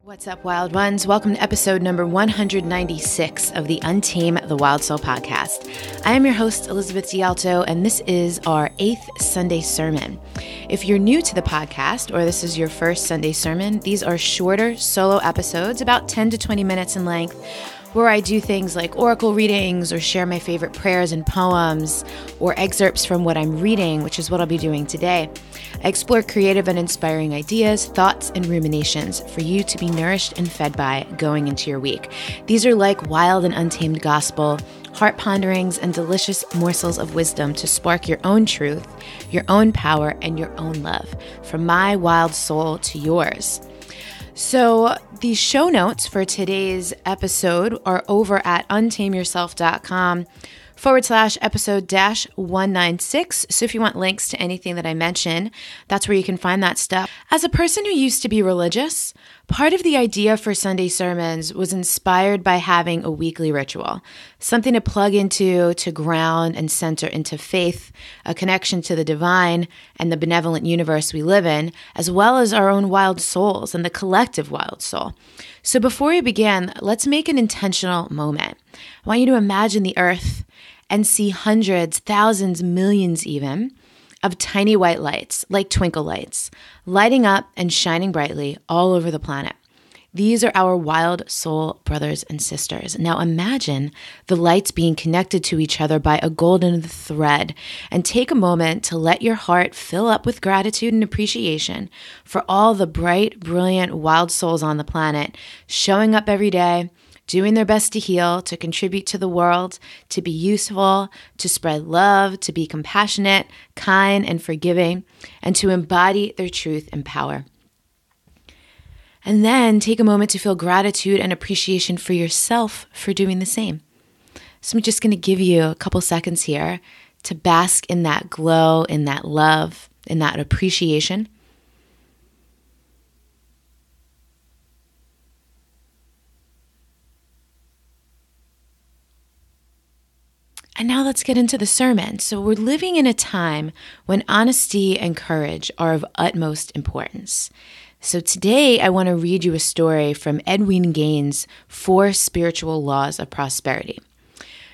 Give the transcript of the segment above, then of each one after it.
What's up, Wild Ones? Welcome to episode number 196 of the Untame the Wild Soul podcast. I am your host, Elizabeth D'Alto, and this is our 8th Sunday sermon. If you're new to the podcast, or this is your first Sunday sermon, these are shorter solo episodes, about 10 to 20 minutes in length, where I do things like oracle readings or share my favorite prayers and poems or excerpts from what I'm reading, which is what I'll be doing today. I explore creative and inspiring ideas, thoughts, and ruminations for you to be nourished and fed by going into your week. These are like wild and untamed gospel, heart ponderings, and delicious morsels of wisdom to spark your own truth, your own power, and your own love, from my wild soul to yours. So the show notes for today's episode are over at untameyourself.com/episode-196. So if you want links to anything that I mention, that's where you can find that stuff. As a person who used to be religious, part of the idea for Sunday sermons was inspired by having a weekly ritual, something to plug into, to ground and center into faith, a connection to the divine and the benevolent universe we live in, as well as our own wild souls and the collective wild soul. So before we begin, let's make an intentional moment. I want you to imagine the earth and see hundreds, thousands, millions even, of tiny white lights, like twinkle lights, lighting up and shining brightly all over the planet. These are our wild soul brothers and sisters. Now imagine the lights being connected to each other by a golden thread, and take a moment to let your heart fill up with gratitude and appreciation for all the bright, brilliant, wild souls on the planet, showing up every day, doing their best to heal, to contribute to the world, to be useful, to spread love, to be compassionate, kind, and forgiving, and to embody their truth and power. And then take a moment to feel gratitude and appreciation for yourself for doing the same. So I'm just going to give you a couple seconds here to bask in that glow, in that love, in that appreciation. And now let's get into the sermon. So we're living in a time when honesty and courage are of utmost importance. So today I want to read you a story from Edwene Gaines' 4 Spiritual Laws of Prosperity.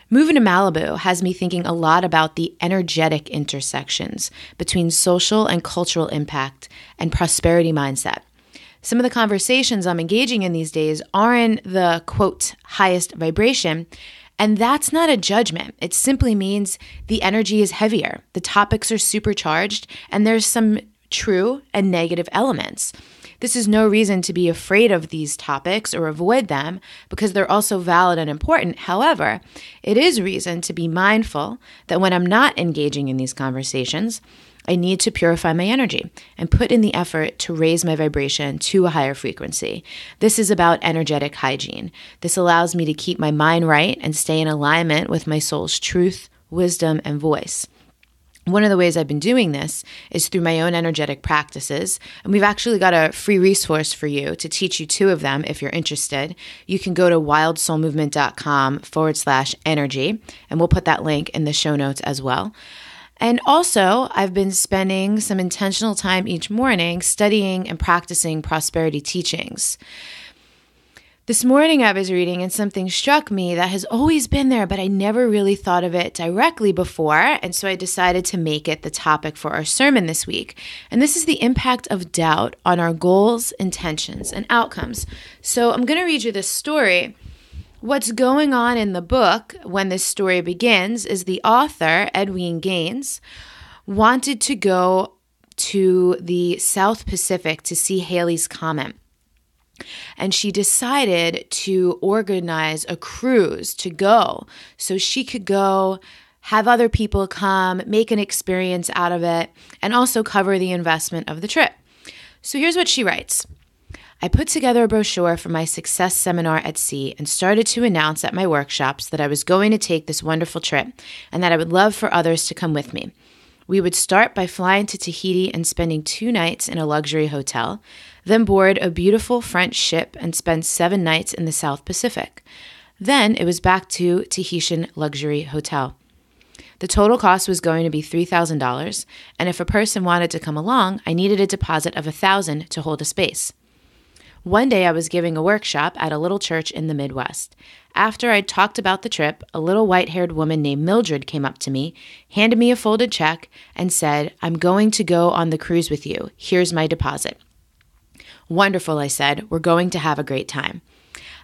Moving to Malibu has me thinking a lot about the energetic intersections between social and cultural impact and prosperity mindset. Some of the conversations I'm engaging in these days are in the, quote, highest vibration. And that's not a judgment. It simply means the energy is heavier, the topics are supercharged, and there's some true and negative elements. This is no reason to be afraid of these topics or avoid them, because they're also valid and important. However, it is reason to be mindful that when I'm not engaging in these conversations, I need to purify my energy and put in the effort to raise my vibration to a higher frequency. This is about energetic hygiene. This allows me to keep my mind right and stay in alignment with my soul's truth, wisdom, and voice. One of the ways I've been doing this is through my own energetic practices, and we've actually got a free resource for you to teach you 2 of them if you're interested. You can go to wildsoulmovement.com/energy, and we'll put that link in the show notes as well. And also, I've been spending some intentional time each morning studying and practicing prosperity teachings. This morning I was reading and something struck me that has always been there, but I never really thought of it directly before, and so I decided to make it the topic for our sermon this week. And this is the impact of doubt on our goals, intentions, and outcomes. So I'm going to read you this story. What's going on in the book when this story begins is the author, Edwene Gaines, wanted to go to the South Pacific to see Halley's Comet. And she decided to organize a cruise to go so she could go, have other people come, make an experience out of it, and also cover the investment of the trip. So here's what she writes. I put together a brochure for my success seminar at sea and started to announce at my workshops that I was going to take this wonderful trip and that I would love for others to come with me. We would start by flying to Tahiti and spending 2 nights in a luxury hotel, then board a beautiful French ship and spend 7 nights in the South Pacific. Then it was back to Tahitian luxury hotel. The total cost was going to be $3,000, and if a person wanted to come along, I needed a deposit of $1,000 to hold a space. One day I was giving a workshop at a little church in the Midwest. After I'd talked about the trip, a little white-haired woman named Mildred came up to me, handed me a folded check, and said, "I'm going to go on the cruise with you. Here's my deposit." "Wonderful," I said. "We're going to have a great time."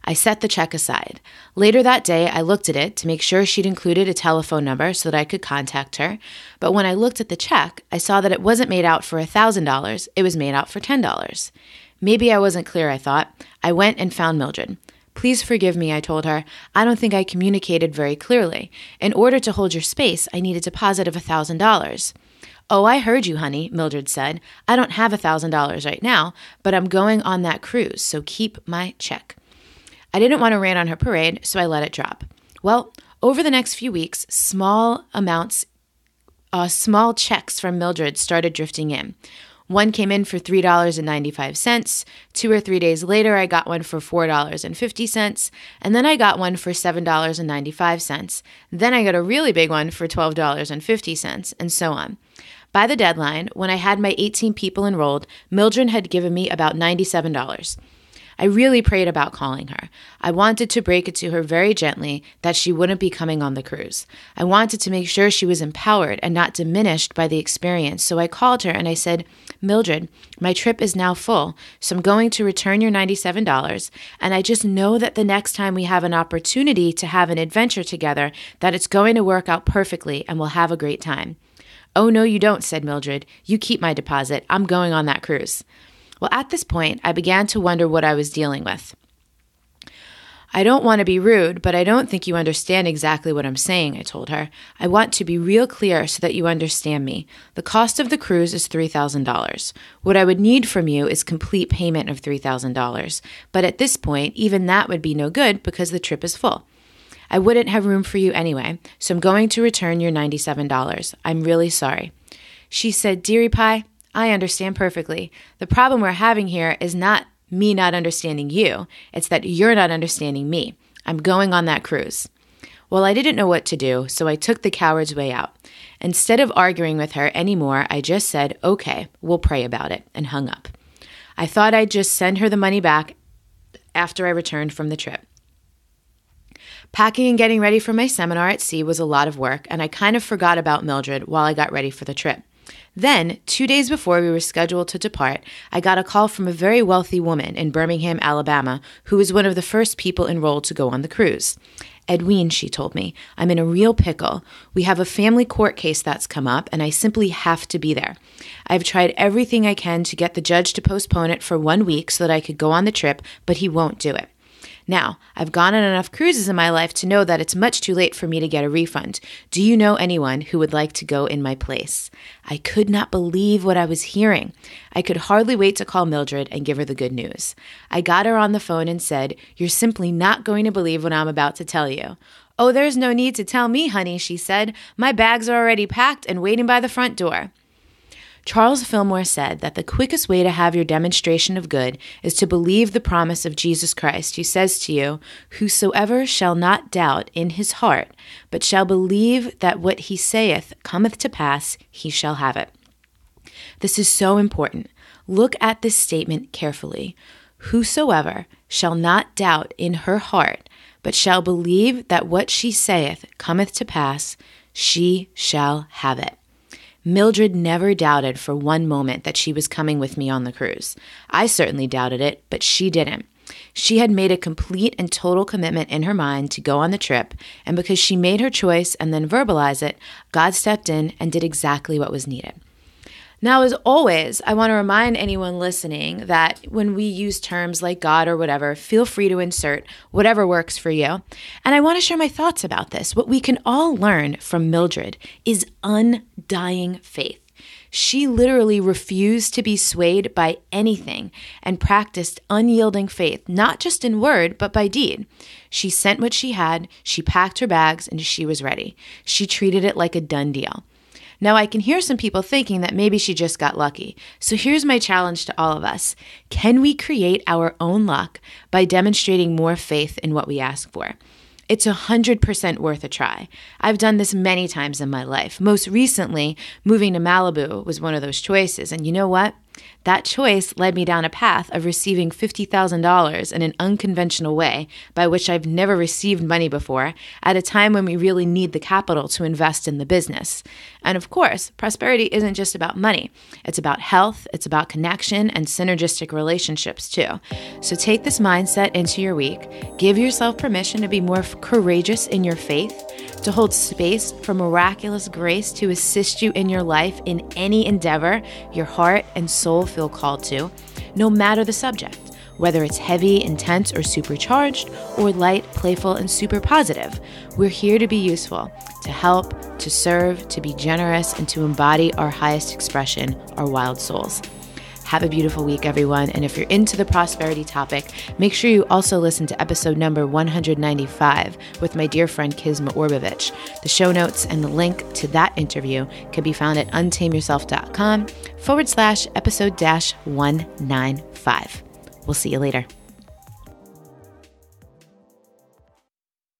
I set the check aside. Later that day, I looked at it to make sure she'd included a telephone number so that I could contact her. But when I looked at the check, I saw that it wasn't made out for $1,000. It was made out for $10. Maybe I wasn't clear, I thought. I went and found Mildred. "Please forgive me," I told her. "I don't think I communicated very clearly. In order to hold your space, I need a deposit of $1,000. "Oh, I heard you, honey," Mildred said. "I don't have $1,000 right now, but I'm going on that cruise, so keep my check." I didn't want to rain on her parade, so I let it drop. Well, over the next few weeks, small checks from Mildred started drifting in. One came in for $3.95. 2 or 3 days later, I got one for $4.50. And then I got one for $7.95. Then I got a really big one for $12.50, and so on. By the deadline, when I had my 18 people enrolled, Mildred had given me about $97. I really prayed about calling her. I wanted to break it to her very gently that she wouldn't be coming on the cruise. I wanted to make sure she was empowered and not diminished by the experience. So I called her and I said, "Mildred, my trip is now full, so I'm going to return your $97. And I just know that the next time we have an opportunity to have an adventure together, that it's going to work out perfectly and we'll have a great time." "Oh, no, you don't," said Mildred. "You keep my deposit. I'm going on that cruise." Well, at this point, I began to wonder what I was dealing with. "I don't want to be rude, but I don't think you understand exactly what I'm saying," I told her. "I want to be real clear so that you understand me. The cost of the cruise is $3,000. What I would need from you is complete payment of $3,000. But at this point, even that would be no good because the trip is full. I wouldn't have room for you anyway, so I'm going to return your $97. I'm really sorry." She said, "Dearie Pie, I understand perfectly. The problem we're having here is not me not understanding you. It's that you're not understanding me. I'm going on that cruise." Well, I didn't know what to do, so I took the coward's way out. Instead of arguing with her anymore, I just said, "Okay, we'll pray about it," and hung up. I thought I'd just send her the money back after I returned from the trip. Packing and getting ready for my seminar at sea was a lot of work, and I kind of forgot about Mildred while I got ready for the trip. Then, 2 days before we were scheduled to depart, I got a call from a very wealthy woman in Birmingham, Alabama, who was one of the first people enrolled to go on the cruise. "Edwene," she told me, "I'm in a real pickle. We have a family court case that's come up, and I simply have to be there. I've tried everything I can to get the judge to postpone it for 1 week so that I could go on the trip, but he won't do it. Now, I've gone on enough cruises in my life to know that it's much too late for me to get a refund. Do you know anyone who would like to go in my place?" I could not believe what I was hearing. I could hardly wait to call Mildred and give her the good news. I got her on the phone and said, "You're simply not going to believe what I'm about to tell you." "Oh, there's no need to tell me, honey," she said. "My bags are already packed and waiting by the front door." Charles Fillmore said that the quickest way to have your demonstration of good is to believe the promise of Jesus Christ, who says to you, "Whosoever shall not doubt in his heart, but shall believe that what he saith cometh to pass, he shall have it." This is so important. Look at this statement carefully. "Whosoever shall not doubt in her heart, but shall believe that what she saith cometh to pass, she shall have it." Mildred never doubted for one moment that she was coming with me on the cruise. I certainly doubted it, but she didn't. She had made a complete and total commitment in her mind to go on the trip, and because she made her choice and then verbalized it, God stepped in and did exactly what was needed. Now, as always, I want to remind anyone listening that when we use terms like God or whatever, feel free to insert whatever works for you. And I want to share my thoughts about this. What we can all learn from Mildred is undying faith. She literally refused to be swayed by anything and practiced unyielding faith, not just in word, but by deed. She sent what she had, she packed her bags, and she was ready. She treated it like a done deal. Now, I can hear some people thinking that maybe she just got lucky. So here's my challenge to all of us. Can we create our own luck by demonstrating more faith in what we ask for? It's 100% worth a try. I've done this many times in my life. Most recently, moving to Malibu was one of those choices. And you know what? That choice led me down a path of receiving $50,000 in an unconventional way, by which I've never received money before, at a time when we really need the capital to invest in the business. And of course, prosperity isn't just about money. It's about health, it's about connection, and synergistic relationships too. So take this mindset into your week. Give yourself permission to be more courageous in your faith, to hold space for miraculous grace to assist you in your life in any endeavor your heart and soul feel called to, no matter the subject, whether it's heavy, intense, or supercharged, or light, playful, and super positive. We're here to be useful, to help, to serve, to be generous, and to embody our highest expression, our wild souls. Have a beautiful week, everyone. And if you're into the prosperity topic, make sure you also listen to episode number 195 with my dear friend Kizma Orbovich. The show notes and the link to that interview can be found at untameyourself.com/episode-195. We'll see you later.